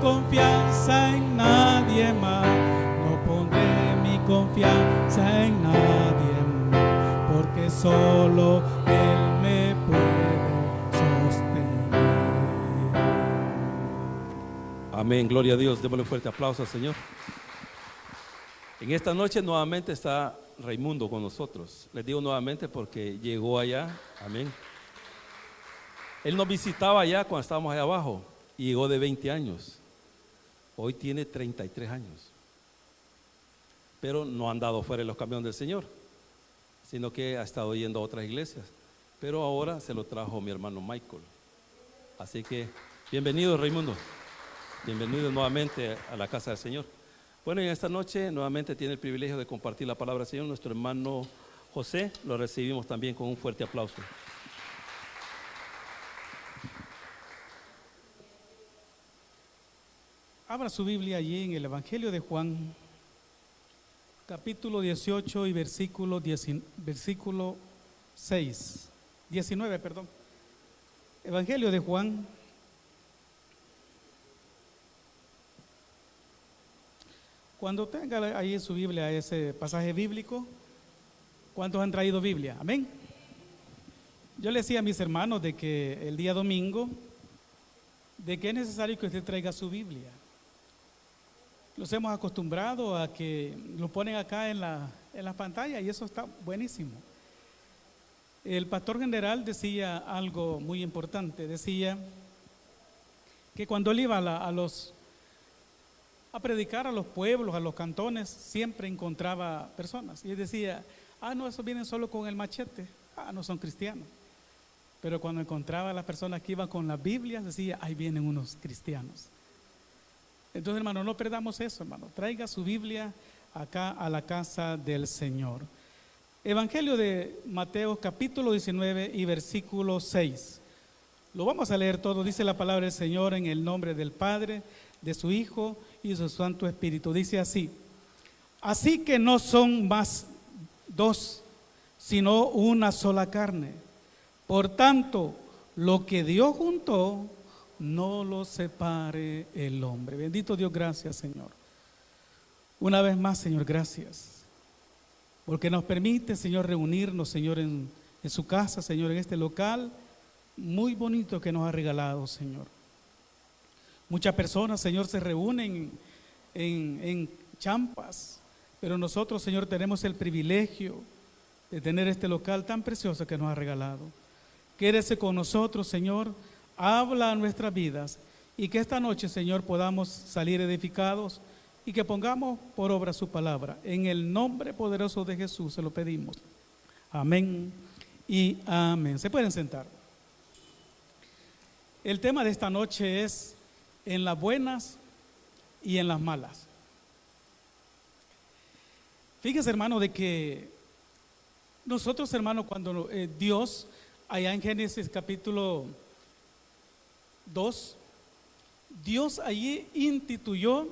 confianza en nadie más, no pondré mi confianza en nadie más, porque solo Él me puede sostener. Amén, gloria a Dios. Démosle un fuerte aplauso al Señor. En esta noche nuevamente está Raimundo con nosotros. Les digo nuevamente porque llegó allá. Amén. Él nos visitaba allá cuando estábamos allá abajo y llegó de 20 años. Hoy tiene 33 años. Pero no ha andado fuera de los caminos del Señor, sino que ha estado yendo a otras iglesias. Pero ahora se lo trajo mi hermano Michael. Así que bienvenido, Raimundo. Bienvenido nuevamente a la casa del Señor. Bueno, y esta noche nuevamente tiene el privilegio de compartir la palabra del Señor nuestro hermano José. Lo recibimos también con un fuerte aplauso. Abra su Biblia allí en el Evangelio de Juan, capítulo 18 y versículo 19, perdón. Evangelio de Juan, cuando tenga ahí en su Biblia ese pasaje bíblico, ¿cuántos han traído Biblia? Amén. Yo le decía a mis hermanos de que el día domingo, de que es necesario que usted traiga su Biblia. Los hemos acostumbrado a que lo ponen acá en la pantalla y eso está buenísimo. El pastor general decía algo muy importante, decía que cuando él iba a predicar a los pueblos, a los cantones, siempre encontraba personas. Y él decía, no, esos vienen solo con el machete, no son cristianos. Pero cuando encontraba a las personas que iban con las Biblias, decía, ahí vienen unos cristianos. Entonces, hermano, no perdamos eso, hermano. Traiga su Biblia acá a la casa del Señor. Evangelio de Mateo, capítulo 19 y versículo 6. Lo vamos a leer todo. Dice la palabra del Señor en el nombre del Padre, de su Hijo y de su Santo Espíritu. Dice así: así que no son más dos, sino una sola carne. Por tanto, lo que Dios juntó, no lo separe el hombre. Bendito Dios, gracias, Señor. Una vez más, Señor, gracias, porque nos permite, Señor, reunirnos, Señor, en su casa, Señor, en este local muy bonito que nos ha regalado, Señor. Muchas personas, Señor, se reúnen en champas, pero nosotros, Señor, tenemos el privilegio de tener este local tan precioso que nos ha regalado. Quédese con nosotros, Señor, habla a nuestras vidas y que esta noche, Señor, podamos salir edificados y que pongamos por obra su palabra. En el nombre poderoso de Jesús se lo pedimos. Amén y amén. Se pueden sentar. El tema de esta noche es en las buenas y en las malas. Fíjese, hermano, de que nosotros, hermano, cuando Dios, allá en Génesis capítulo 2, Dios allí instituyó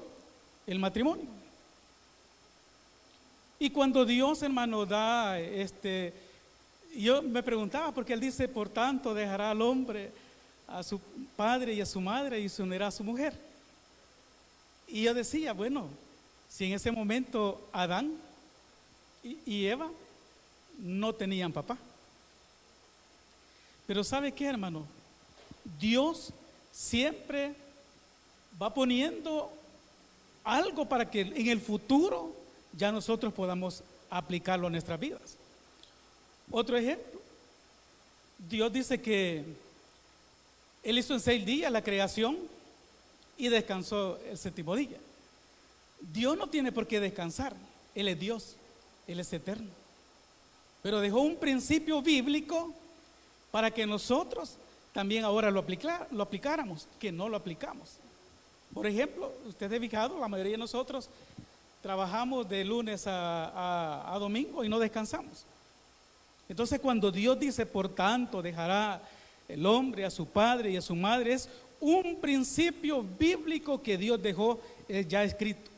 el matrimonio. Y cuando Dios, hermano, da yo me preguntaba, porque Él dice, por tanto dejará al hombre a su padre y a su madre y se unirá a su mujer. Y yo decía, bueno, si en ese momento Adán y Eva no tenían papá. Pero ¿sabe qué, hermano? Dios siempre va poniendo algo para que en el futuro ya nosotros podamos aplicarlo a nuestras vidas. Otro ejemplo, Dios dice que Él hizo en 6 días la creación y descansó el 7º día. Dios no tiene por qué descansar, Él es Dios, Él es eterno. Pero dejó un principio bíblico para que nosotros también ahora lo aplicáramos, que no lo aplicamos. Por ejemplo, usted ha fijado, la mayoría de nosotros trabajamos de lunes a domingo y no descansamos. Entonces, cuando Dios dice, por tanto, dejará el hombre a su padre y a su madre, es un principio bíblico que Dios dejó ya escrito,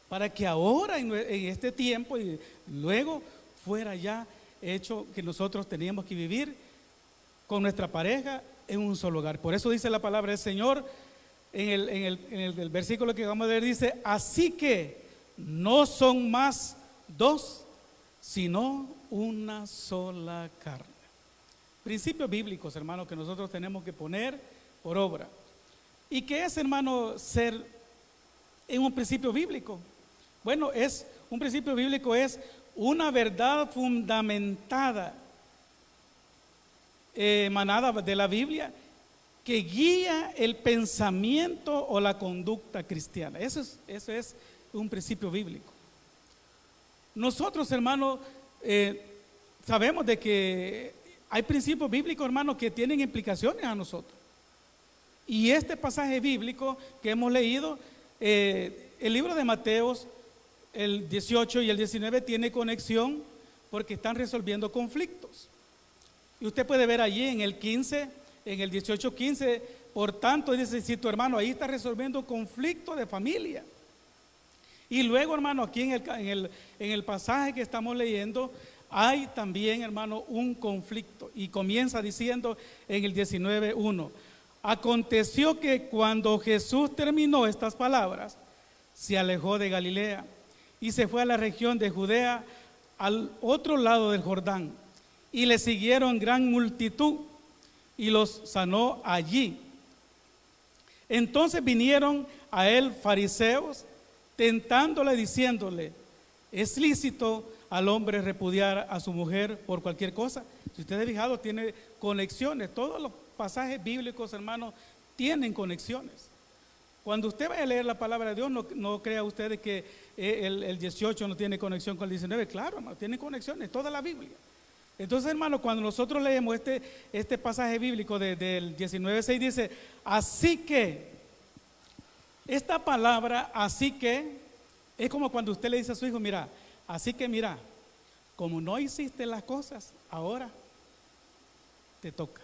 para que ahora en este tiempo y luego fuera ya hecho que nosotros teníamos que vivir con nuestra pareja en un solo hogar. Por eso dice la palabra del Señor, el versículo que vamos a leer dice, así que no son más dos, sino una sola carne. Principios bíblicos, hermanos, que nosotros tenemos que poner por obra. ¿Y qué es, hermano, ser en un principio bíblico? Bueno, un principio bíblico es una verdad fundamentada, emanada de la Biblia, que guía el pensamiento o la conducta cristiana. Eso es un principio bíblico. Nosotros, hermanos, sabemos de que hay principios bíblicos, hermanos, que tienen implicaciones a nosotros. Y este pasaje bíblico que hemos leído, el libro de Mateos, el 18 y el 19, tiene conexión porque están resolviendo conflictos. Y usted puede ver allí en el 15, en el 18:15, por tanto, dice, si tu hermano ahí está resolviendo conflicto de familia. Y luego, hermano, aquí en el pasaje que estamos leyendo, hay también, hermano, un conflicto. Y comienza diciendo en el 19:1, aconteció que cuando Jesús terminó estas palabras, se alejó de Galilea y se fue a la región de Judea, al otro lado del Jordán, y le siguieron gran multitud y los sanó allí. Entonces vinieron a él fariseos, tentándole, diciéndole, ¿es lícito al hombre repudiar a su mujer por cualquier cosa? Si usted es fijado, tiene conexiones. Todos los pasajes bíblicos, hermanos, tienen conexiones. Cuando usted vaya a leer la palabra de Dios, no crea usted que el 18 no tiene conexión con el 19. Claro, hermano, tiene conexiones, toda la Biblia. Entonces, hermano, cuando nosotros leemos este pasaje bíblico del 19:6, dice, así que, esta palabra, así que, es como cuando usted le dice a su hijo, mira, así que mira, como no hiciste las cosas, ahora te toca.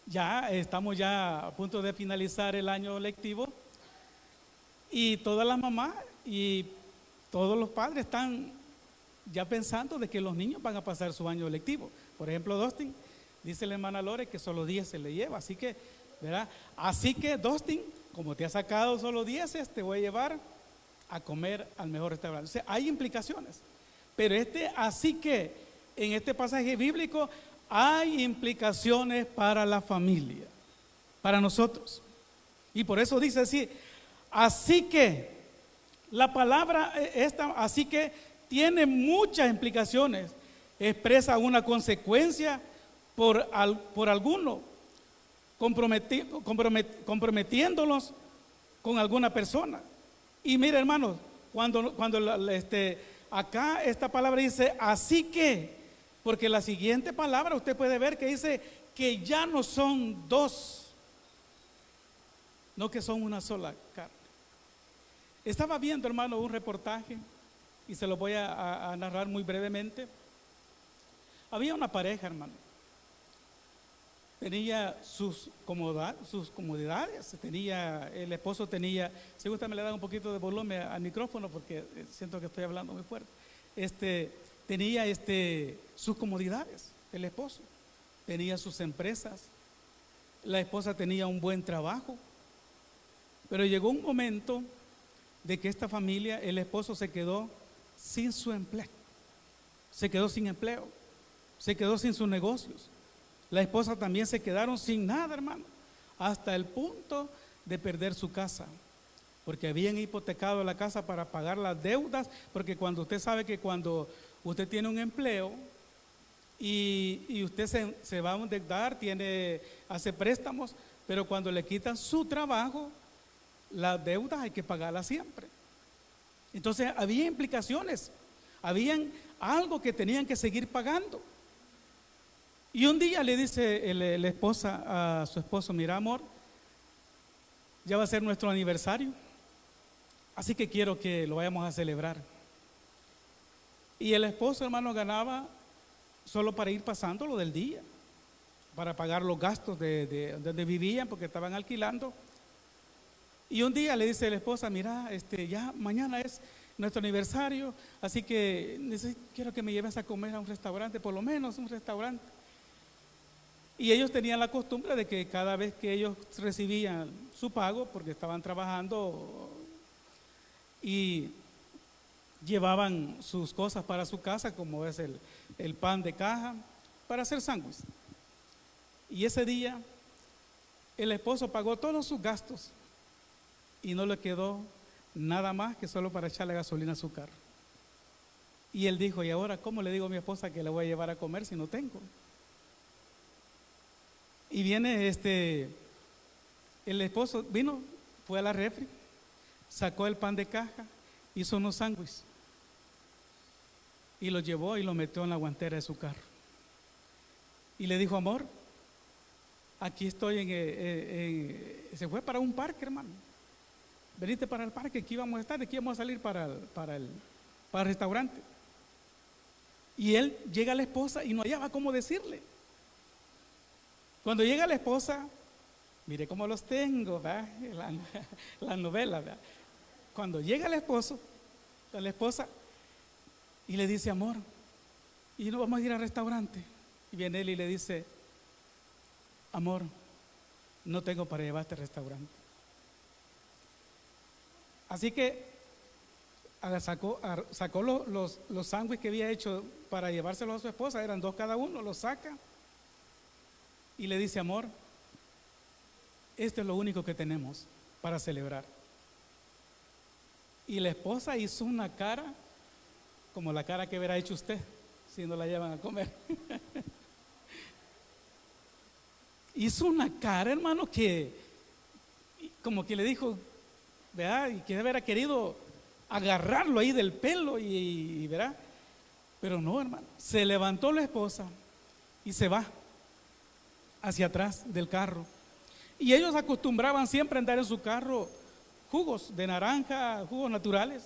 Ya estamos ya a punto de finalizar el año lectivo y todas las mamás y todos los padres están ya pensando de que los niños van a pasar su año lectivo. Por ejemplo, Dustin, dice la hermana Lore que solo 10 se le lleva, así que, ¿verdad? Así que, Dustin, como te ha sacado solo 10, te voy a llevar a comer al mejor restaurante. O sea, hay implicaciones, pero así que en este pasaje bíblico hay implicaciones para la familia, para nosotros. Y por eso dice así que la palabra esta, así que tiene muchas implicaciones, expresa una consecuencia por alguno, comprometiéndolos con alguna persona. Y mire, hermanos, cuando acá esta palabra dice así que, porque la siguiente palabra usted puede ver que dice que ya no son dos, no que son una sola carne. Estaba viendo, hermano, un reportaje y se lo voy a narrar muy brevemente. Había una pareja, hermano, tenía sus comodidades, el esposo tenía, si gusta me le da un poquito de volumen al micrófono porque siento que estoy hablando muy fuerte. Tenía sus comodidades, el esposo tenía sus empresas, la esposa tenía un buen trabajo, pero llegó un momento de que esta familia, el esposo se quedó sin su empleo, se quedó sin empleo, se quedó sin sus negocios, la esposa también se quedaron sin nada, hermano, hasta el punto de perder su casa, porque habían hipotecado la casa para pagar las deudas, porque cuando usted sabe que cuando usted tiene un empleo y usted se va a endeudar, hace préstamos, pero cuando le quitan su trabajo, las deudas hay que pagarlas siempre. Entonces había implicaciones, habían algo que tenían que seguir pagando. Y un día le dice la esposa a su esposo, mira amor, ya va a ser nuestro aniversario, así que quiero que lo vayamos a celebrar. Y el esposo, hermano, ganaba solo para ir pasando lo del día, para pagar los gastos de donde vivían, porque estaban alquilando. Y un día le dice la esposa, mira, ya mañana es nuestro aniversario, así que quiero que me lleves a comer a un restaurante, por lo menos un restaurante. Y ellos tenían la costumbre de que cada vez que ellos recibían su pago, porque estaban trabajando y llevaban sus cosas para su casa, como es el pan de caja, para hacer sándwich. Y ese día el esposo pagó todos sus gastos y no le quedó nada más que solo para echarle gasolina a su carro. Y él dijo, ¿y ahora cómo le digo a mi esposa que le voy a llevar a comer si no tengo? Y viene el esposo vino, fue a la refri, sacó el pan de caja, hizo unos sándwiches y lo llevó y lo metió en la guantera de su carro. Y le dijo, amor, aquí estoy se fue para un parque, hermano. Veniste para el parque, aquí vamos a estar, aquí vamos a salir para el restaurante. Y él llega a la esposa y no hallaba cómo decirle. Cuando llega la esposa, mire cómo los tengo, ¿verdad? La novela, ¿verdad? Cuando llega el esposo, la esposa, y le dice, amor, y nos vamos a ir al restaurante. Y viene él y le dice, amor, no tengo para llevarte al restaurante. Así que sacó los sándwiches que había hecho para llevárselos a su esposa, eran 2 cada uno, los saca y le dice, amor, esto es lo único que tenemos para celebrar. Y la esposa hizo una cara como la cara que hubiera hecho usted si no la llevan a comer. Hizo una cara, hermano, que como que le dijo, ¿verdad? Y que hubiera querido agarrarlo ahí del pelo y ¿verdad? Pero no, hermano, se levantó la esposa y se va hacia atrás del carro. Y ellos acostumbraban siempre a andar en su carro jugos de naranja, jugos naturales.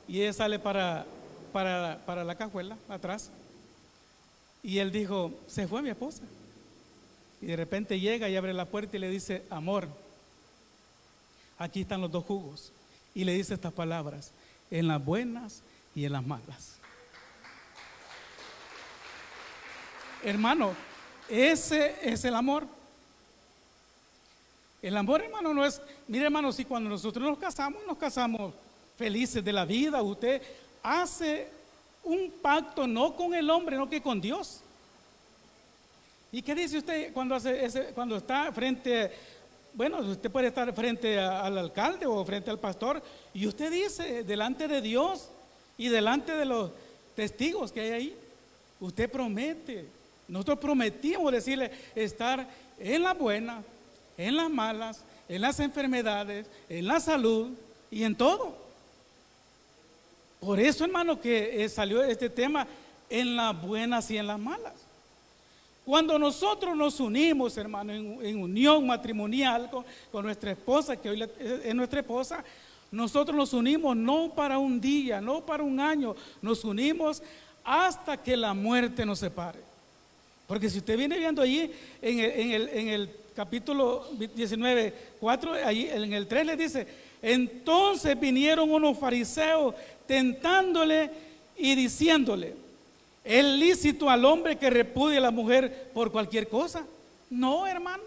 Y ella sale para la cajuela, atrás. Y él dijo, se fue mi esposa. Y de repente llega y abre la puerta y le dice, amor, aquí están los 2 jugos. Y le dice estas palabras, en las buenas y en las malas. Hermano, ese es el amor. El amor, hermano, no es, mire, hermano, si cuando nosotros nos casamos felices de la vida, usted hace un pacto no con el hombre, no que con Dios. ¿Y qué dice usted cuando está frente, bueno, usted puede estar frente al alcalde o frente al pastor, y usted dice delante de Dios y delante de los testigos que hay ahí, usted promete, nosotros prometimos decirle estar en la buena, en las malas, en las enfermedades, en la salud y en todo. Por eso, hermano, que salió este tema, en las buenas y en las malas. Cuando nosotros nos unimos, hermano, en unión matrimonial con nuestra esposa, que hoy es nuestra esposa, nosotros nos unimos no para un día, no para un año, nos unimos hasta que la muerte nos separe. Porque si usted viene viendo allí en el capítulo 19, 4, allí en el 3 le dice, entonces vinieron unos fariseos tentándole y diciéndole, ¿es lícito al hombre que repudie a la mujer por cualquier cosa? No, hermano.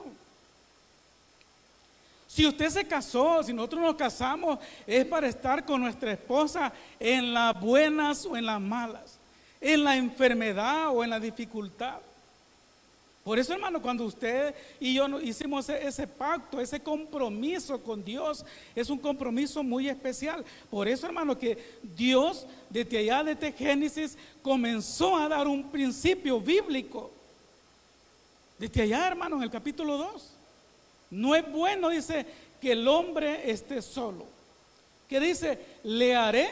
Si usted se casó, si nosotros nos casamos, es para estar con nuestra esposa en las buenas o en las malas, en la enfermedad o en la dificultad. Por eso, hermano, cuando usted y yo hicimos ese pacto, ese compromiso con Dios, es un compromiso muy especial. Por eso, hermano, que Dios desde allá, desde Génesis, comenzó a dar un principio bíblico. Desde allá, hermano, en el capítulo 2. No es bueno, dice, que el hombre esté solo. ¿Qué dice? Le haré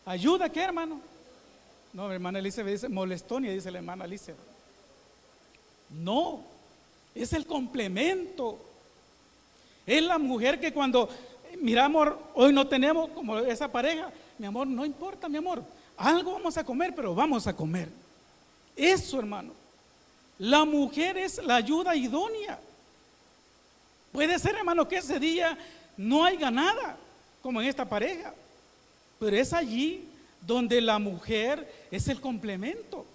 ayuda, ¿qué, hermano? No, hermana Alicia dice molestonia, dice la hermana Alicia. No, es el complemento. Es la mujer que cuando miramos, hoy no tenemos como esa pareja, mi amor, no importa, mi amor, algo vamos a comer, pero vamos a comer. Eso, hermano, la mujer es la ayuda idónea. Puede ser, hermano, que ese día no haya nada, como en esta pareja, pero es allí donde la mujer es el complemento.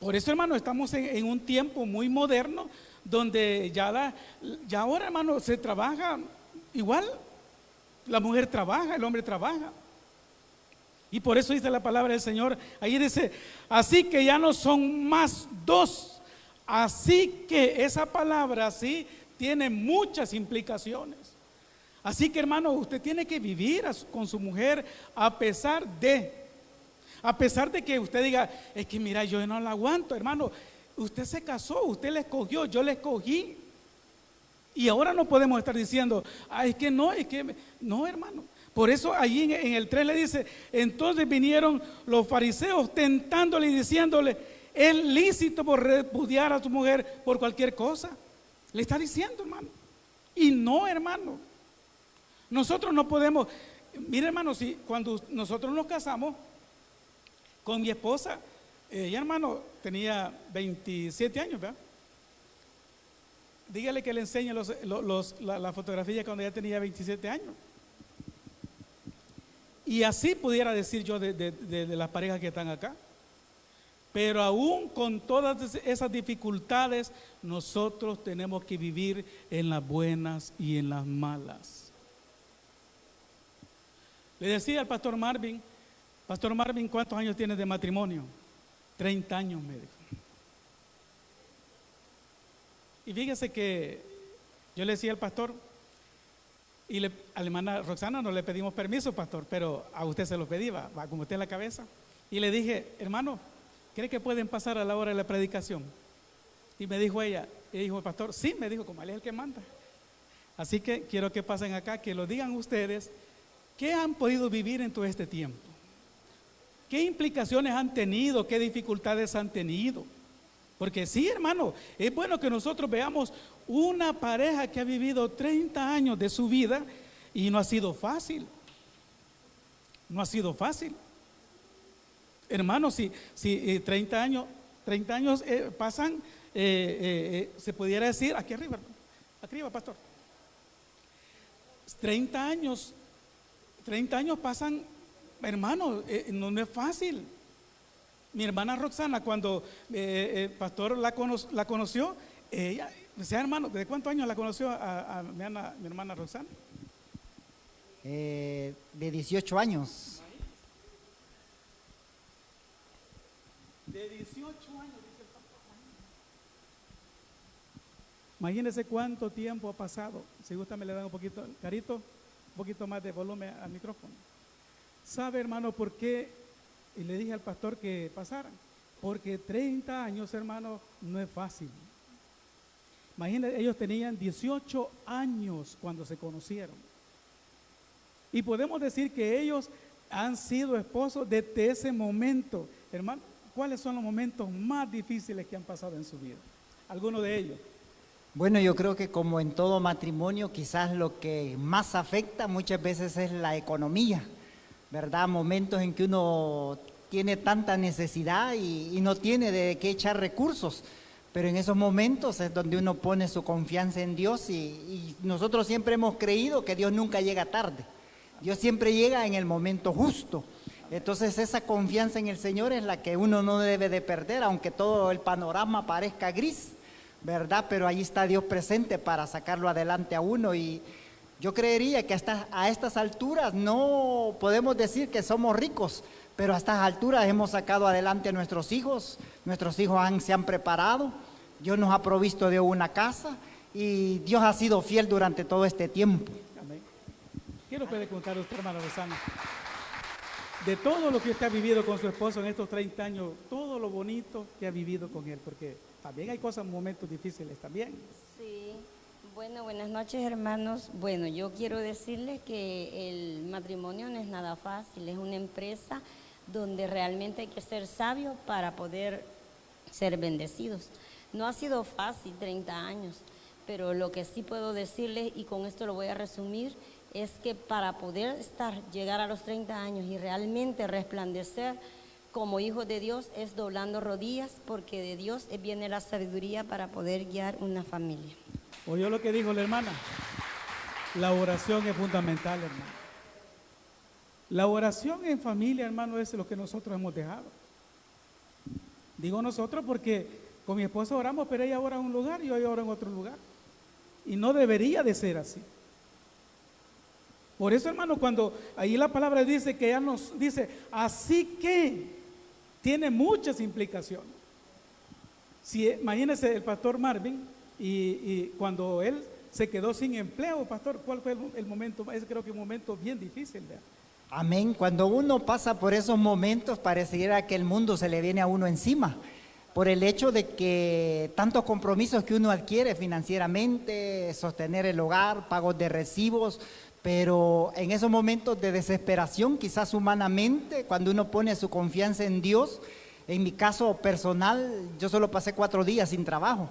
Por eso, hermano, estamos en un tiempo muy moderno donde ya ahora, hermano, se trabaja igual. La mujer trabaja, el hombre trabaja. Y por eso dice la palabra del Señor, ahí dice, así que ya no son más dos. Así que esa palabra así tiene muchas implicaciones. Así que, hermano, usted tiene que vivir con su mujer a pesar de que usted diga, es que mira, yo no la aguanto, hermano. Usted se casó, usted la escogió, yo la escogí. Y ahora no podemos estar diciendo, es que no, hermano. Por eso allí en el 3 le dice, entonces vinieron los fariseos tentándole y diciéndole, es lícito por repudiar a su mujer por cualquier cosa. Le está diciendo, hermano. Y no, hermano. Nosotros no podemos, mire, hermano, si cuando nosotros nos casamos con mi esposa, ella, hermano, tenía 27 años, ¿verdad? Dígale que le enseñe la fotografía cuando ella tenía 27 años. Y así pudiera decir yo de las parejas que están acá. Pero aún con todas esas dificultades, nosotros tenemos que vivir en las buenas y en las malas. Le decía al pastor Marvin, ¿cuántos años tienes de matrimonio? 30 años, me dijo. Y fíjese que yo le decía al pastor, y a la hermana Roxana no le pedimos permiso, pastor, pero a usted se lo pedí, va como usted en la cabeza. Y le dije, hermano, ¿cree que pueden pasar a la hora de la predicación? Y me dijo ella, y dijo el pastor, sí, me dijo, como él es el que manda. Así que quiero que pasen acá, que lo digan ustedes, ¿qué han podido vivir en todo este tiempo? ¿Qué implicaciones han tenido? ¿Qué dificultades han tenido? Porque sí, hermano, es bueno que nosotros veamos una pareja que ha vivido 30 años de su vida y no ha sido fácil. No ha sido fácil. Hermano, si 30 años pasan, se pudiera decir, aquí arriba, pastor. 30 años pasan, hermano, no es fácil. Mi hermana Roxana, cuando el pastor la conoció, ella, decía, hermano, ¿de cuántos años la conoció a mi hermana Roxana? De 18 años. De 18 años, dice el pastor. Imagínense cuánto tiempo ha pasado. Si gusta me le dan un poquito, Carito, un poquito más de volumen al micrófono. ¿Sabe, hermano, por qué? Y le dije al pastor que pasaran. Porque 30 años, hermano, no es fácil. Imagínense, ellos tenían 18 años cuando se conocieron. Y podemos decir que ellos han sido esposos desde ese momento. Hermano, ¿cuáles son los momentos más difíciles que han pasado en su vida? ¿Alguno de ellos? Bueno, yo creo que como en todo matrimonio, quizás lo que más afecta muchas veces es la economía, ¿verdad? Momentos en que uno tiene tanta necesidad y no tiene de qué echar recursos, pero en esos momentos es donde uno pone su confianza en Dios y nosotros siempre hemos creído que Dios nunca llega tarde, Dios siempre llega en el momento justo. Entonces esa confianza en el Señor es la que uno no debe de perder, aunque todo el panorama parezca gris, ¿verdad? Pero ahí está Dios presente para sacarlo adelante a uno. Y yo creería que hasta a estas alturas no podemos decir que somos ricos, pero a estas alturas hemos sacado adelante a nuestros hijos se han preparado, Dios nos ha provisto de una casa y Dios ha sido fiel durante todo este tiempo. Amén. ¿Qué nos puede contar usted, hermana Rosana? De todo lo que usted ha vivido con su esposo en estos 30 años, todo lo bonito que ha vivido con él, porque también hay cosas, momentos difíciles también. Sí, bueno, buenas noches, hermanos. Bueno, yo quiero decirles que el matrimonio no es nada fácil, es una empresa donde realmente hay que ser sabio para poder ser bendecidos. No ha sido fácil 30 años, pero lo que sí puedo decirles, y con esto lo voy a resumir, es que para poder llegar a los 30 años y realmente resplandecer como hijos de Dios es doblando rodillas, porque de Dios viene la sabiduría para poder guiar una familia. ¿Oyó lo que dijo la hermana? La oración es fundamental, hermano. La oración en familia, hermano, es lo que nosotros hemos dejado. Digo nosotros porque con mi esposa oramos, pero ella ora en un lugar y yo oro en otro lugar. Y no debería de ser así. Por eso, hermano, cuando ahí la palabra dice que ella nos dice, así que tiene muchas implicaciones. Si, imagínese el pastor Marvin y cuando él se quedó sin empleo, pastor, ¿cuál fue el momento? Es creo que un momento bien difícil, ¿verdad? Amén. Cuando uno pasa por esos momentos, pareciera que el mundo se le viene a uno encima, por el hecho de que tantos compromisos que uno adquiere financieramente, sostener el hogar, pagos de recibos, pero en esos momentos de desesperación, quizás humanamente, cuando uno pone su confianza en Dios, en mi caso personal, yo solo pasé 4 días sin trabajo.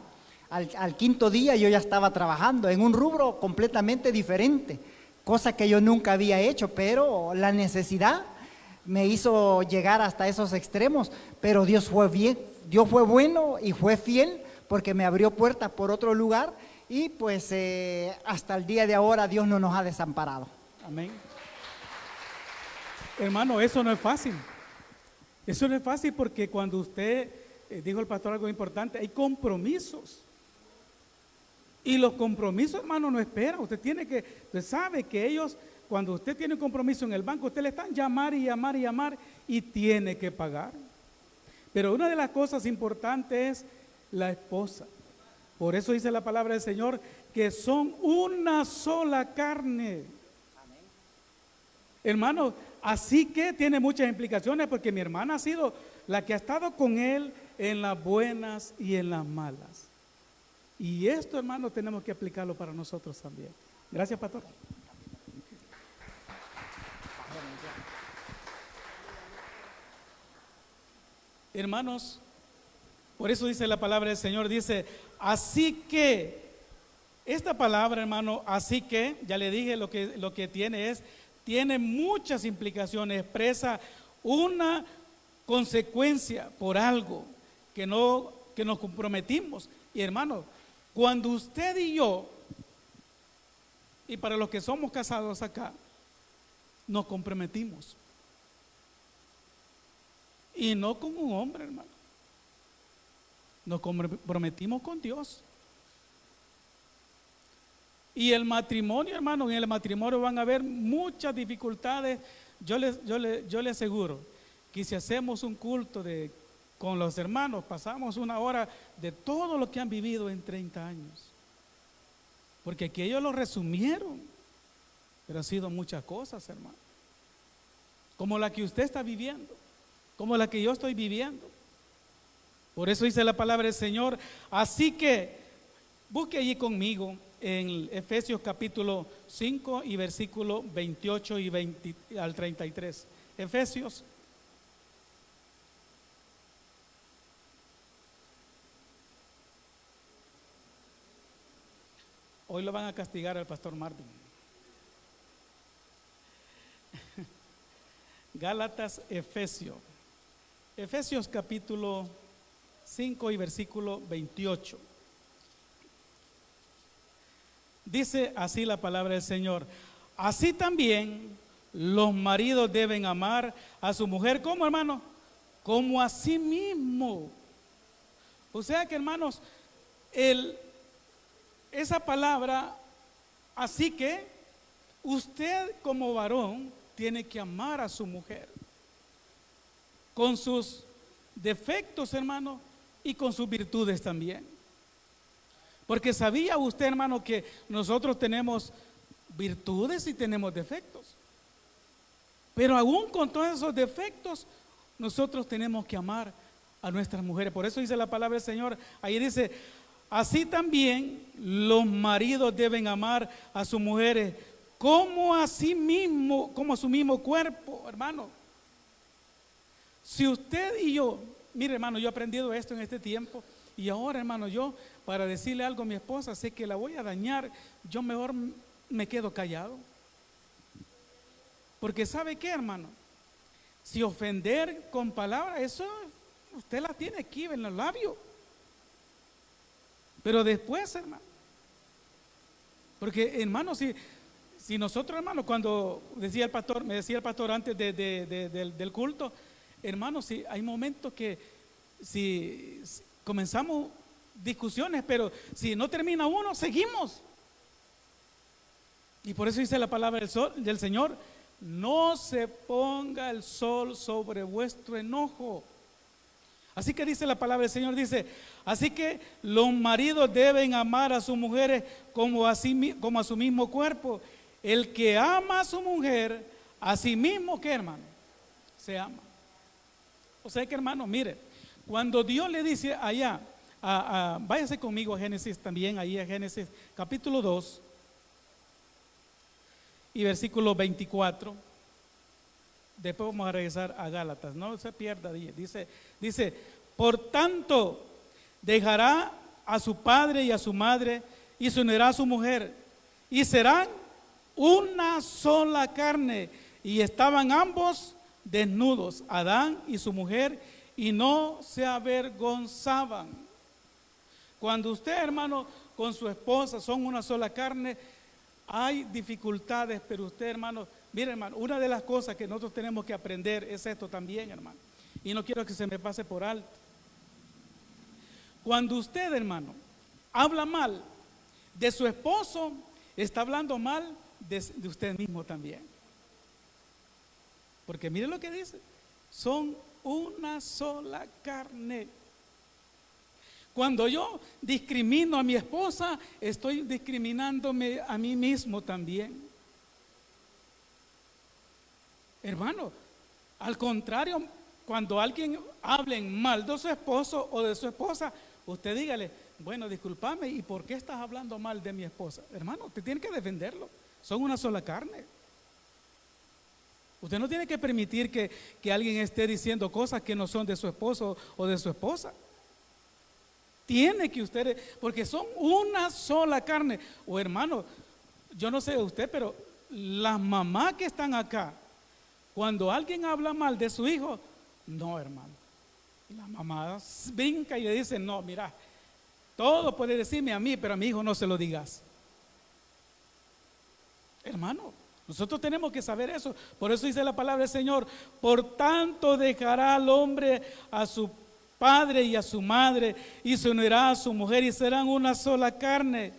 Al quinto día yo ya estaba trabajando en un rubro completamente diferente, cosa que yo nunca había hecho, pero la necesidad me hizo llegar hasta esos extremos. Pero Dios fue bien, Dios fue bueno y fue fiel, porque me abrió puertas por otro lugar y pues hasta el día de ahora Dios no nos ha desamparado. Amén. Hermano, eso no es fácil. Eso no es fácil porque cuando usted, dijo el pastor algo importante, hay compromisos. Y los compromisos, hermano, no esperan. Usted sabe que ellos, cuando usted tiene un compromiso en el banco, usted le están llamar y llamar y llamar y tiene que pagar. Pero una de las cosas importantes es la esposa. Por eso dice la palabra del Señor que son una sola carne. Amén. Hermano, así que tiene muchas implicaciones porque mi hermana ha sido la que ha estado con él en las buenas y en las malas. Y esto, hermano, tenemos que aplicarlo para nosotros también. Gracias, pastor. Hermanos, por eso dice la palabra del Señor, dice, así que, esta palabra, hermano, así que, ya le dije lo que tiene muchas implicaciones, expresa una consecuencia por algo que nos comprometimos. Y hermano, cuando usted y yo, y para los que somos casados acá, nos comprometimos. Y no con un hombre, hermano. Nos comprometimos con Dios. Y el matrimonio, hermano, en el matrimonio van a haber muchas dificultades. Yo le aseguro que si hacemos un culto con los hermanos, pasamos 1 hora de todo lo que han vivido en 30 años. Porque aquí ellos lo resumieron, pero han sido muchas cosas, hermano. Como la que usted está viviendo, como la que yo estoy viviendo. Por eso dice la palabra del Señor. Así que busque allí conmigo en Efesios capítulo 5 y versículo 28 y 20 al 33. Efesios. Hoy lo van a castigar al pastor Marvin. Gálatas, Efesios capítulo 5 y versículo 28. Dice así la palabra del Señor. Así también los maridos deben amar a su mujer, ¿cómo, hermano? Como a sí mismo. O sea que, hermanos, esa palabra, así que usted como varón tiene que amar a su mujer con sus defectos, hermano, y con sus virtudes también. Porque sabía usted, hermano, que nosotros tenemos virtudes y tenemos defectos. Pero aún con todos esos defectos, nosotros tenemos que amar a nuestras mujeres. Por eso dice la palabra del Señor, ahí dice, así también los maridos deben amar a sus mujeres como a sí mismo, como a su mismo cuerpo, hermano. Si usted y yo, mire, hermano, yo he aprendido esto en este tiempo y ahora, hermano, yo para decirle algo a mi esposa, sé que la voy a dañar, yo mejor me quedo callado. Porque ¿sabe qué, hermano? Si ofender con palabras, eso usted la tiene aquí en los labios. Pero después, hermano, porque, hermano, si nosotros, hermano, cuando me decía el pastor antes del culto, hermano, si hay momentos que si comenzamos discusiones, pero si no termina uno, seguimos. Y por eso dice la palabra del Señor, no se ponga el sol sobre vuestro enojo. Así que dice la palabra del Señor, dice, así que los maridos deben amar a sus mujeres como a su mismo cuerpo. El que ama a su mujer, a sí mismo, ¿qué, hermano? Se ama. O sea que, hermano, mire, cuando Dios le dice allá, váyase conmigo a Génesis también, ahí a Génesis capítulo 2 y versículo 24. Después vamos a regresar a Gálatas, no se pierda. Dice, por tanto, dejará a su padre y a su madre y se unirá a su mujer y serán una sola carne. Y estaban ambos desnudos, Adán y su mujer, y no se avergonzaban. Cuando usted, hermano, con su esposa son una sola carne, hay dificultades, pero usted, hermano, mire, hermano, una de las cosas que nosotros tenemos que aprender es esto también, hermano, y no quiero que se me pase por alto. Cuando usted, hermano, habla mal de su esposo, está hablando mal de usted mismo también. Porque mire lo que dice, son una sola carne. Cuando yo discrimino a mi esposa, estoy discriminándome a mí mismo también. Hermano, al contrario, cuando alguien hable mal de su esposo o de su esposa, usted dígale, bueno, discúlpame, ¿y por qué estás hablando mal de mi esposa? Hermano, usted tiene que defenderlo, son una sola carne. Usted no tiene que permitir que alguien esté diciendo cosas que no son de su esposo o de su esposa. Tiene que usted, porque son una sola carne. O hermano, yo no sé de usted, pero las mamás que están acá, cuando alguien habla mal de su hijo, no, hermano, la mamá brinca y le dice, no, mira, todo puede decirme a mí, pero a mi hijo no se lo digas. Hermano, nosotros tenemos que saber eso. Por eso dice la palabra del Señor, por tanto dejará al hombre a su padre y a su madre y se unirá a su mujer y serán una sola carne.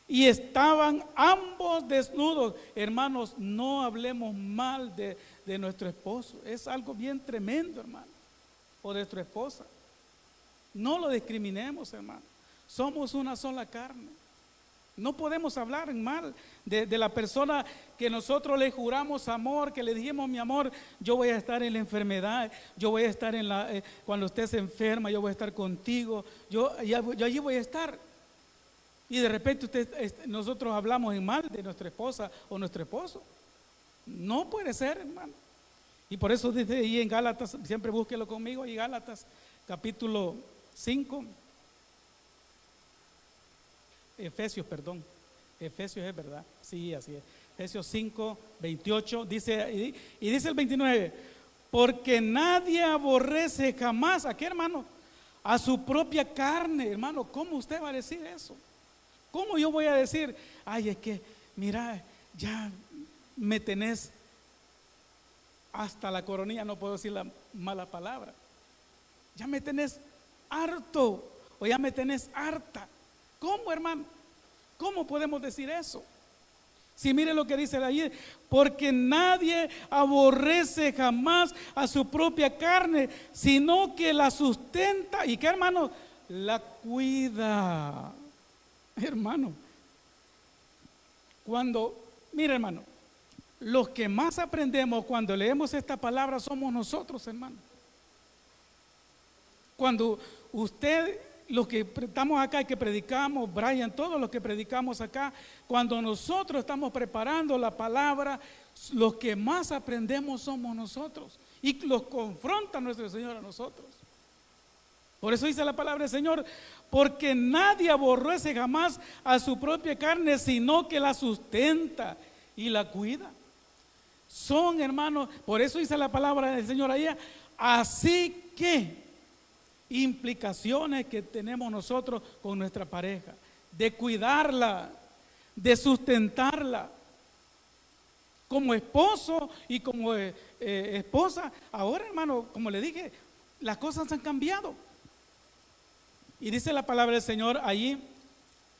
Y estaban ambos desnudos. Hermanos, no hablemos mal de nuestro esposo. Es algo bien tremendo, hermano. O de nuestra esposa. No lo discriminemos, hermano. Somos una sola carne. No podemos hablar mal de la persona que nosotros le juramos amor, que le dijimos, mi amor, yo voy a estar en la enfermedad, yo voy a estar cuando usted se enferma, yo voy a estar contigo, yo allí voy a estar. Y de repente nosotros hablamos en mal de nuestra esposa o nuestro esposo. No puede ser, hermano. Y por eso dice ahí en Gálatas, siempre búsquelo conmigo, y Gálatas capítulo 5. Efesios es verdad, sí, así es. Efesios 5, 28, dice, y dice el 29, porque nadie aborrece jamás, ¿a qué, hermano? A su propia carne, hermano. ¿Cómo usted va a decir eso? ¿Cómo yo voy a decir, ay, es que, mira, ya me tenés hasta la coronilla, no puedo decir la mala palabra, ya me tenés harto, o ya me tenés harta? ¿Cómo, hermano? ¿Cómo podemos decir eso? Si mire lo que dice ahí, porque nadie aborrece jamás a su propia carne, sino que la sustenta. ¿Y qué, hermano? La cuida. Hermano, mire, hermano, los que más aprendemos cuando leemos esta palabra somos nosotros, hermano. Cuando usted, los que estamos acá y que predicamos, Brian, todos los que predicamos acá, cuando nosotros estamos preparando la palabra, los que más aprendemos somos nosotros y los confronta nuestro Señor a nosotros. Por eso dice la palabra del Señor, porque nadie aborrece jamás a su propia carne, sino que la sustenta y la cuida. Son, hermanos, por eso dice la palabra del Señor allá, así que implicaciones que tenemos nosotros con nuestra pareja, de cuidarla, de sustentarla, como esposo y como esposa. Ahora, hermano, como le dije, las cosas han cambiado. Y dice la palabra del Señor allí,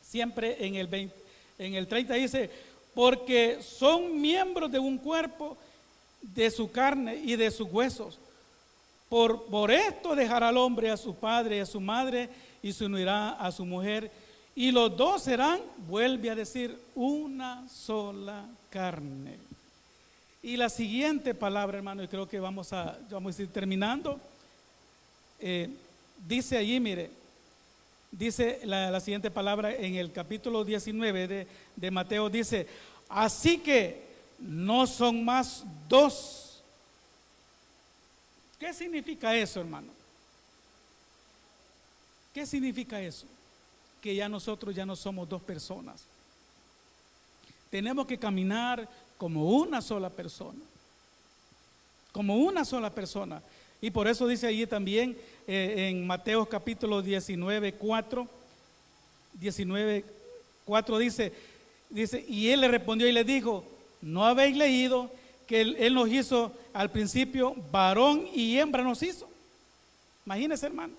siempre en el 30 dice, porque son miembros de un cuerpo, de su carne y de sus huesos. Por esto dejará el hombre a su padre y a su madre y se unirá a su mujer, y los dos serán, vuelve a decir, una sola carne. Y la siguiente palabra, hermano, y creo que vamos a ir terminando, dice allí, mire, dice la siguiente palabra en el capítulo 19 de Mateo, dice, así que no son más dos. ¿Qué significa eso, hermano? ¿Qué significa eso? Que ya nosotros ya no somos dos personas. Tenemos que caminar como una sola persona. Como una sola persona. Y por eso dice allí también en Mateo capítulo 19, 4 dice, y él le respondió y le dijo, ¿no habéis leído que él nos hizo al principio varón y hembra nos hizo? Imagínense, hermano.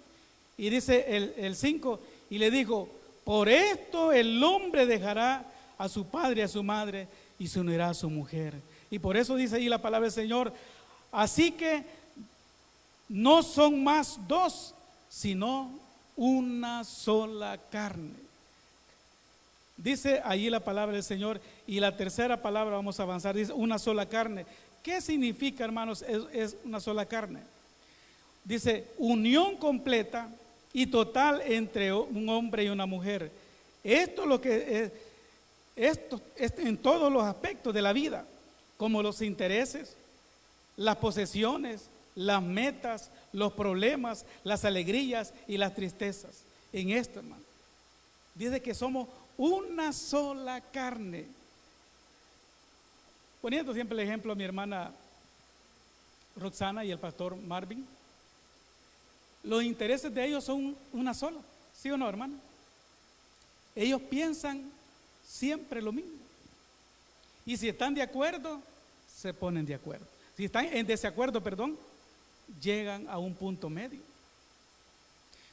Y dice el 5, y le dijo, por esto el hombre dejará a su padre y a su madre y se unirá a su mujer. Y por eso dice ahí la palabra del Señor, así que no son más dos, sino una sola carne. Dice allí la palabra del Señor, y la tercera palabra, vamos a avanzar, dice una sola carne. ¿Qué significa, hermanos, es una sola carne? Dice, unión completa y total entre un hombre y una mujer. Esto es lo que esto en todos los aspectos de la vida, como los intereses, las posesiones, las metas, los problemas, las alegrías y las tristezas. En esto, hermano, dice que somos una sola carne. Poniendo siempre el ejemplo a mi hermana Roxana y el pastor Marvin, los intereses de ellos son una sola, ¿sí o no, hermano? Ellos piensan siempre lo mismo. Y si están de acuerdo, se ponen de acuerdo. Si están en desacuerdo, llegan a un punto medio.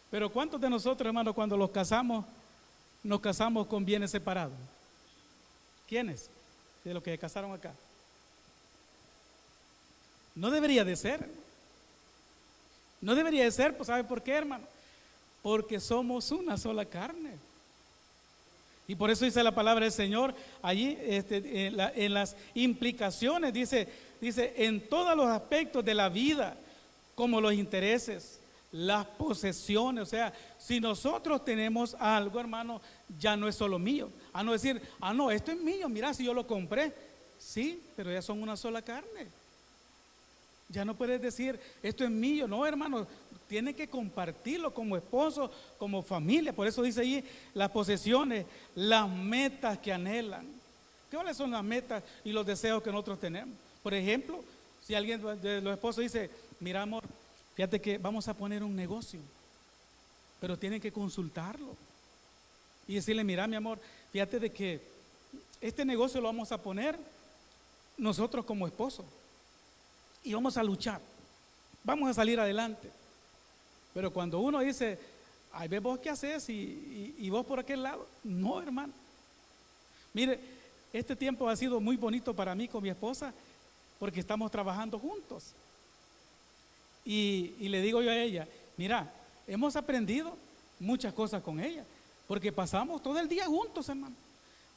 Pero ¿cuántos de nosotros, hermanos, cuando nos casamos con bienes separados? ¿Quiénes? De los que se casaron acá. No debería de ser. No debería de ser, pues ¿sabe por qué, hermano? Porque somos una sola carne. Y por eso dice la palabra del Señor allí en las implicaciones, dice en todos los aspectos de la vida, como los intereses, las posesiones. O sea, si nosotros tenemos algo, hermano, ya no es solo mío. A no decir, no, esto es mío, mira, si yo lo compré. Sí, pero ya son una sola carne. Ya no puedes decir, esto es mío. No, hermano, tiene que compartirlo como esposo, como familia. Por eso dice ahí las posesiones, las metas que anhelan. ¿Cuáles son las metas y los deseos que nosotros tenemos? Por ejemplo, si alguien de los esposos dice, mira, amor, fíjate que vamos a poner un negocio, pero tienen que consultarlo y decirle, mira, mi amor, fíjate de que este negocio lo vamos a poner nosotros como esposos y vamos a luchar, vamos a salir adelante. Pero cuando uno dice, ay, ve vos qué haces y vos por aquel lado, no, hermano. Mire, este tiempo ha sido muy bonito para mí con mi esposa porque estamos trabajando juntos. Y le digo yo a ella, mira, hemos aprendido muchas cosas con ella, porque pasamos todo el día juntos, hermano.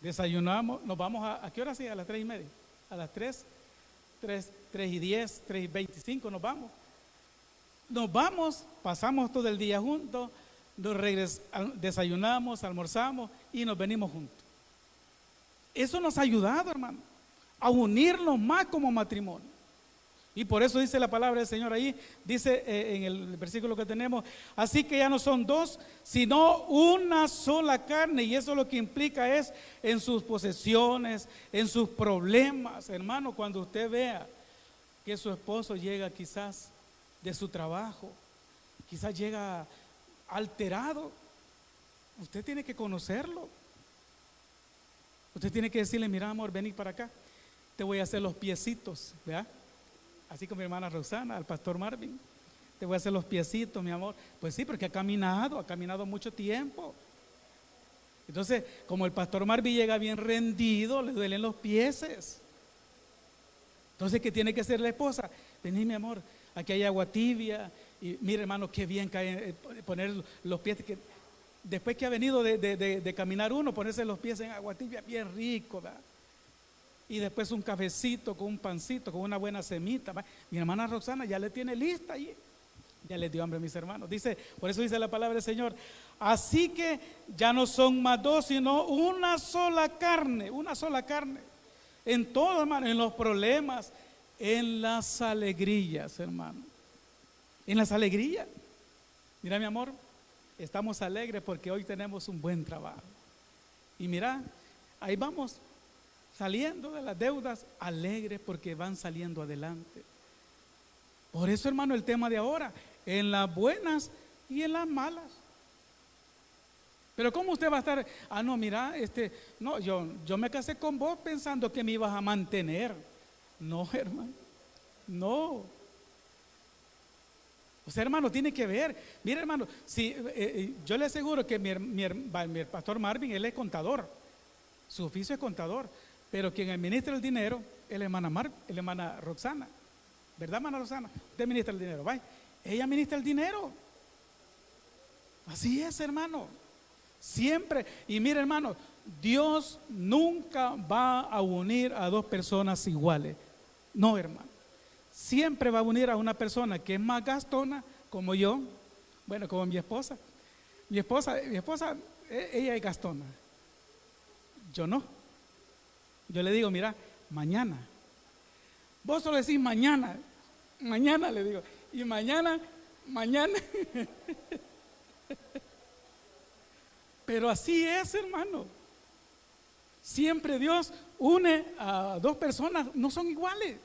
Desayunamos, nos vamos ¿a qué hora sí? A las 3:30, a las 3:10, 3:25 nos vamos. Nos vamos, pasamos todo el día juntos, desayunamos, almorzamos y nos venimos juntos. Eso nos ha ayudado, hermano, a unirnos más como matrimonio. Y por eso dice la palabra del Señor ahí, dice en el versículo que tenemos, así que ya no son dos, sino una sola carne. Y eso lo que implica es en sus posesiones, en sus problemas. Hermano, cuando usted vea que su esposo llega quizás de su trabajo, quizás llega alterado, usted tiene que conocerlo. Usted tiene que decirle, mira, amor, vení para acá, te voy a hacer los piecitos, ¿verdad? Así como mi hermana Roxana, al pastor Marvin, te voy a hacer los piecitos, mi amor. Pues sí, porque ha caminado mucho tiempo. Entonces, como el pastor Marvin llega bien rendido, le duelen los pies. Entonces, ¿qué tiene que hacer la esposa? Vení, mi amor, aquí hay agua tibia. Y mire, hermano, qué bien cae, poner los pies. Que después que ha venido de caminar uno, ponerse los pies en agua tibia, bien rico, ¿verdad? Y después un cafecito con un pancito, con una buena semita, ¿verdad? Mi hermana Roxana ya le tiene lista ahí. Ya les dio hambre a mis hermanos. Dice, por eso dice la palabra del Señor. Así que ya no son más dos, sino una sola carne. Una sola carne. En todo, hermano, en los problemas, en las alegrías, hermano. En las alegrías. Mira, mi amor, estamos alegres porque hoy tenemos un buen trabajo. Y mira, ahí vamos saliendo de las deudas alegres porque van saliendo adelante. Por eso, hermano, el tema de ahora, en las buenas y en las malas. Pero ¿cómo usted va a estar? Ah, no, mira, no, yo me casé con vos pensando que me ibas a mantener. No, hermano, no. O sea, hermano, tiene que ver. Mira, hermano, si, yo le aseguro que mi pastor Marvin, él es contador. Su oficio es contador. Pero quien administra el dinero es la hermana Roxana. ¿Verdad, hermana Roxana? Usted administra el dinero, ¿va? Ella administra el dinero. Así es, hermano. Siempre. Y mire, hermano, Dios nunca va a unir a dos personas iguales. No, hermano. Siempre va a unir a una persona que es más gastona, como yo, bueno, como mi esposa. Mi esposa, ella es gastona. Yo no. Yo le digo, mira, mañana. Vos solo decís mañana le digo. Y mañana. Pero así es, hermano. Siempre Dios une a dos personas, no son iguales.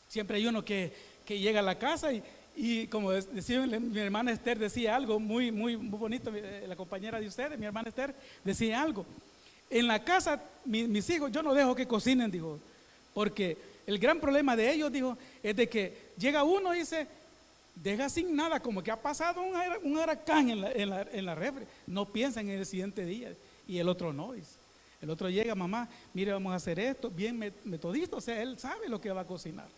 Siempre hay uno que llega a la casa y como decía mi hermana Esther, decía algo muy bonito, la compañera de ustedes, mi hermana Esther, decía algo. En la casa, mis hijos, yo no dejo que cocinen, digo, porque el gran problema de ellos, digo, es de que llega uno y dice, deja sin nada, como que ha pasado un huracán en la refri. No piensan en el siguiente día. Y el otro no, dice. El otro llega, mamá, mire, vamos a hacer esto, bien metodista, o sea, él sabe lo que va a cocinar.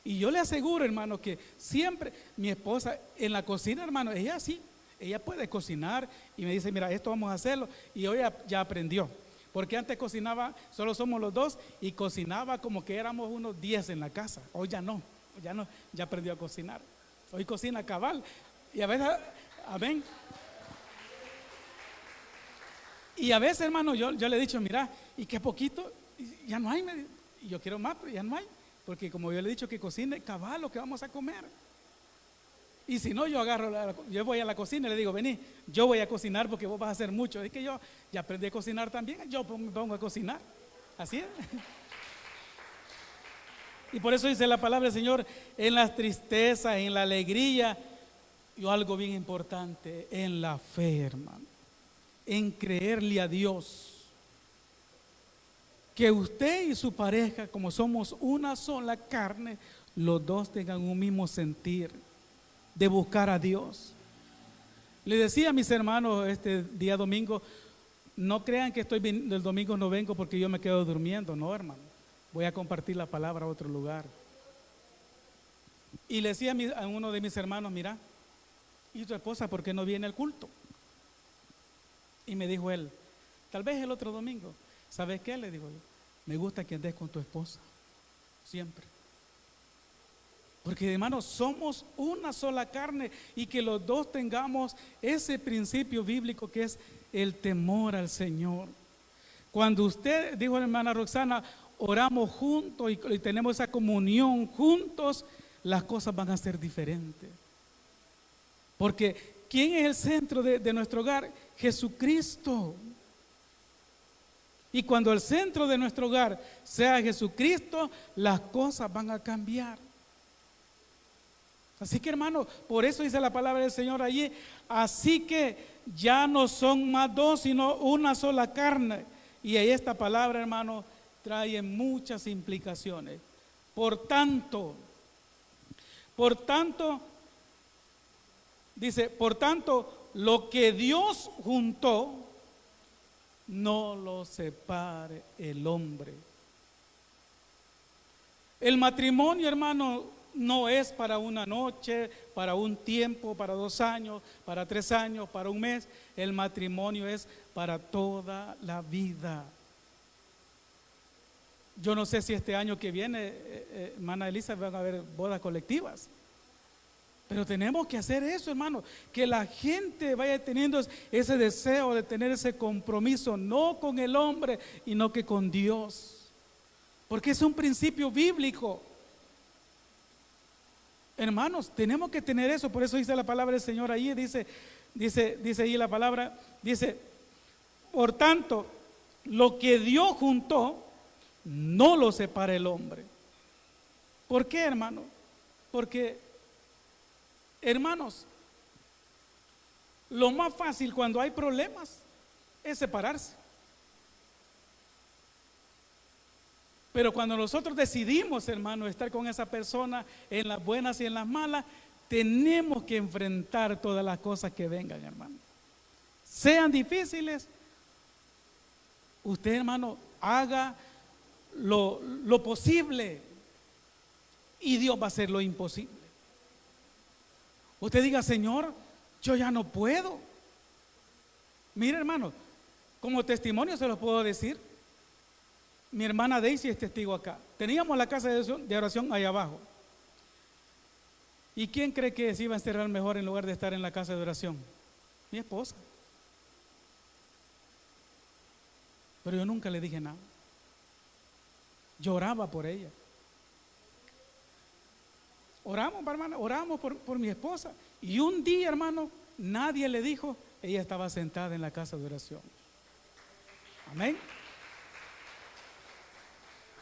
Y yo le aseguro, hermano, que siempre mi esposa en la cocina, hermano, ella sí, ella puede cocinar y me dice, mira, esto vamos a hacerlo. Y hoy ya aprendió, porque antes cocinaba, solo somos los dos y cocinaba como que éramos unos 10 en la casa. Hoy ya no, ya aprendió a cocinar. Hoy cocina cabal y a veces, amén. Y a veces, hermano, yo le he dicho, mira, y qué poquito, ya no hay, y yo quiero más, pero ya no hay. Porque como yo le he dicho que cocine cabal lo que vamos a comer. Y si no, yo voy a la cocina y le digo, vení, yo voy a cocinar porque vos vas a hacer mucho. Es que yo ya aprendí a cocinar también, yo me pongo a cocinar. Así es. Y por eso dice la palabra del Señor, en las tristezas, en la alegría, y algo bien importante, en la fe, hermano, en creerle a Dios. Que usted y su pareja, como somos una sola carne, los dos tengan un mismo sentir de buscar a Dios. Le decía a mis hermanos este día domingo, no crean que el domingo no vengo porque yo me quedo durmiendo, no, hermano. Voy a compartir la palabra a otro lugar. Y le decía a uno de mis hermanos, mira, ¿y tu esposa por qué no viene al culto? Y me dijo él, tal vez el otro domingo. ¿Sabes qué? Le digo yo, me gusta que andes con tu esposa, siempre. Porque, hermanos, somos una sola carne y que los dos tengamos ese principio bíblico que es el temor al Señor. Cuando usted, dijo la hermana Roxana, oramos juntos y tenemos esa comunión juntos, las cosas van a ser diferentes. Porque, ¿quién es el centro de nuestro hogar? Jesucristo. Y cuando el centro de nuestro hogar sea Jesucristo, las cosas van a cambiar. Así que, hermano, por eso dice la palabra del Señor allí, así que ya no son más dos, sino una sola carne. Y ahí esta palabra, hermano, trae muchas implicaciones. Por tanto, Por tanto, dice, por tanto, lo que Dios juntó, no lo separe el hombre. El matrimonio, hermano, no es para una noche, para un tiempo, para 2 años, para 3 años, para un mes. El matrimonio es para toda la vida. Yo no sé si este año que viene, hermana Elisa, van a haber bodas colectivas. Pero tenemos que hacer eso, hermano, que la gente vaya teniendo ese deseo de tener ese compromiso, no con el hombre, y no que con Dios. Porque es un principio bíblico. Hermanos, tenemos que tener eso. Por eso dice la palabra del Señor ahí, dice ahí la palabra, dice, por tanto, lo que Dios juntó, no lo separa el hombre. ¿Por qué, hermano? Porque, hermanos, lo más fácil cuando hay problemas es separarse. Pero cuando nosotros decidimos, hermano, estar con esa persona en las buenas y en las malas, tenemos que enfrentar todas las cosas que vengan, hermano. Sean difíciles, usted, hermano, haga lo posible y Dios va a hacer lo imposible. Usted diga, Señor, yo ya no puedo. Mire, hermano, como testimonio se los puedo decir. Mi hermana Daisy es testigo acá. Teníamos la casa de oración ahí abajo. ¿Y quién cree que se iba a encerrar mejor en lugar de estar en la casa de oración? Mi esposa. Pero yo nunca le dije nada. Lloraba por ella. Oramos, hermano, oramos por mi esposa. Y un día, hermano, nadie le dijo, ella estaba sentada en la casa de oración. Amén.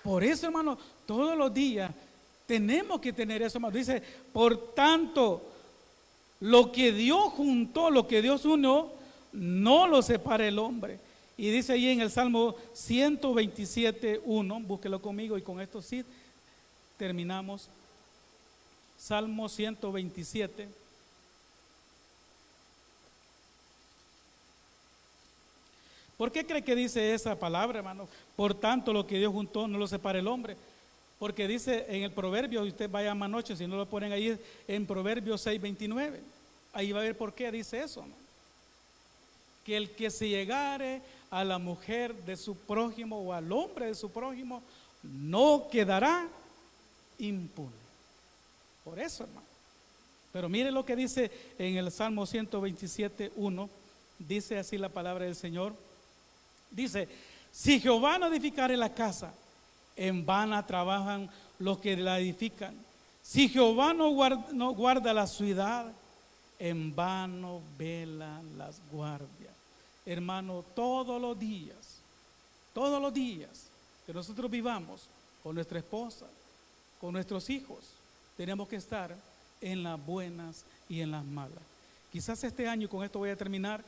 Por eso, hermano, todos los días tenemos que tener eso, hermano. Dice, por tanto, lo que Dios juntó, lo que Dios unió, no lo separa el hombre. Y dice ahí en el Salmo 127:1, búsquelo conmigo y con esto sí terminamos. Salmo 127. ¿Por qué cree que dice esa palabra, hermano? Por tanto, lo que Dios juntó, no lo separa el hombre. Porque dice en el Proverbio, y usted vaya más noche, si no lo ponen ahí, en Proverbios 6:29. Ahí va a ver por qué dice eso, ¿no? Que el que se llegare a la mujer de su prójimo o al hombre de su prójimo, no quedará impune. Por eso, hermano. Pero mire lo que dice en el Salmo 127:1. Dice así la palabra del Señor. Dice, si Jehová no edificare la casa, en vano trabajan los que la edifican. Si Jehová no guarda la ciudad, en vano velan las guardias. Hermano, todos los días que nosotros vivamos con nuestra esposa, con nuestros hijos, tenemos que estar en las buenas y en las malas. Quizás este año, con esto voy a terminar,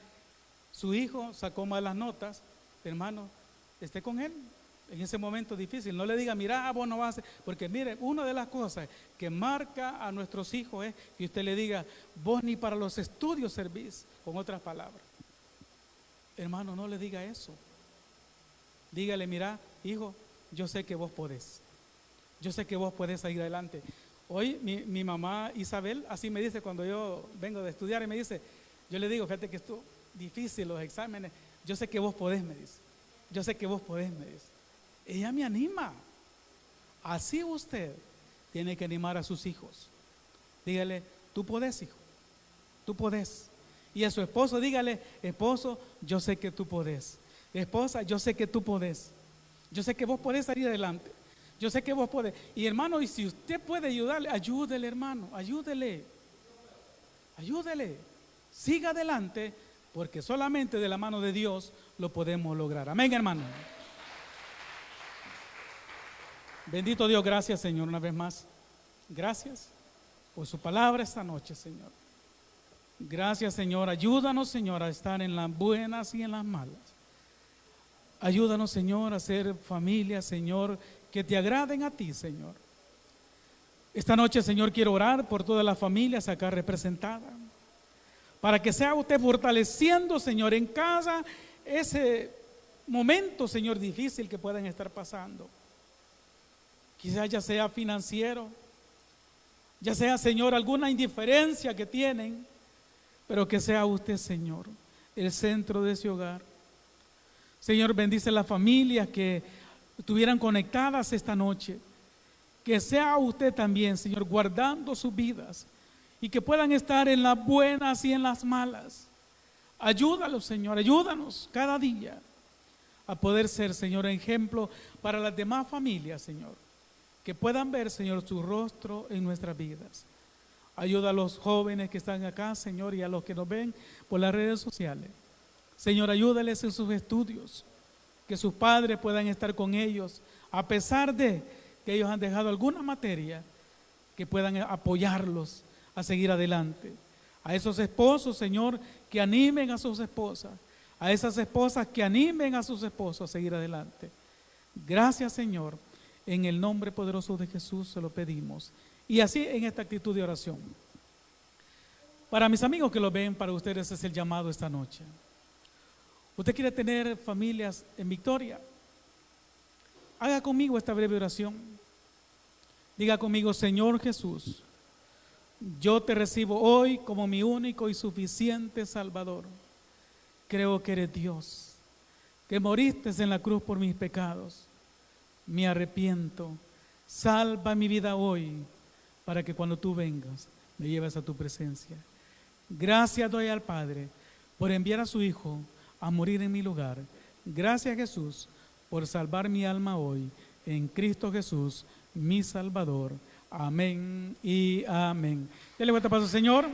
su hijo sacó malas notas, hermano, esté con él en ese momento difícil. No le diga, mira, vos no vas a hacer, porque mire, una de las cosas que marca a nuestros hijos es que usted le diga, vos ni para los estudios servís, con otras palabras. Hermano, no le diga eso. Dígale, mira, hijo, yo sé que vos podés. Yo sé que vos podés salir adelante. Hoy mi mamá Isabel así me dice cuando yo vengo de estudiar y me dice, yo le digo, fíjate que esto difícil los exámenes, yo sé que vos podés, me dice. Yo sé que vos podés, me dice. Ella me anima. Así usted tiene que animar a sus hijos. Dígale, tú podés, hijo. Tú podés. Y a su esposo, dígale, esposo, yo sé que tú podés. Esposa, yo sé que tú podés. Yo sé que vos podés salir adelante. Yo sé que vos podés. Y hermano, y si usted puede ayudarle, ayúdele, hermano, ayúdele. Ayúdele. Siga adelante, porque solamente de la mano de Dios lo podemos lograr. Amén, hermano. Bendito Dios, gracias, Señor, una vez más. Gracias por su palabra esta noche, Señor. Gracias, Señor. Ayúdanos, Señor, a estar en las buenas y en las malas. Ayúdanos, Señor, a ser familia, Señor, que te agraden a ti, Señor. Esta noche, Señor, quiero orar por todas las familias acá representadas, para que sea usted fortaleciendo, Señor, en casa ese momento, Señor, difícil que puedan estar pasando. Quizás ya sea financiero, ya sea, Señor, alguna indiferencia que tienen, pero que sea usted, Señor, el centro de ese hogar. Señor, bendice las familias que estuvieran conectadas esta noche. Que sea usted también, Señor, guardando sus vidas y que puedan estar en las buenas y en las malas. Ayúdalos, Señor, ayúdanos cada día a poder ser, Señor, ejemplo para las demás familias, Señor. Que puedan ver, Señor, su rostro en nuestras vidas. Ayuda a los jóvenes que están acá, Señor, y a los que nos ven por las redes sociales. Señor, ayúdales en sus estudios, que sus padres puedan estar con ellos, a pesar de que ellos han dejado alguna materia, que puedan apoyarlos a seguir adelante. A esos esposos, Señor, que animen a sus esposas, a esas esposas que animen a sus esposos a seguir adelante. Gracias, Señor, en el nombre poderoso de Jesús se lo pedimos. Y así en esta actitud de oración. Para mis amigos que lo ven, para ustedes es el llamado esta noche. Usted quiere tener familias en victoria. Haga conmigo esta breve oración. Diga conmigo: Señor Jesús, yo te recibo hoy como mi único y suficiente Salvador. Creo que eres Dios, que moriste en la cruz por mis pecados. Me arrepiento. Salva mi vida hoy, para que cuando tú vengas me lleves a tu presencia. Gracias doy al Padre por enviar a su Hijo a morir en mi lugar. Gracias, Jesús, por salvar mi alma hoy en Cristo Jesús, mi Salvador. Amén y amén. Dele vuelta paso, Señor.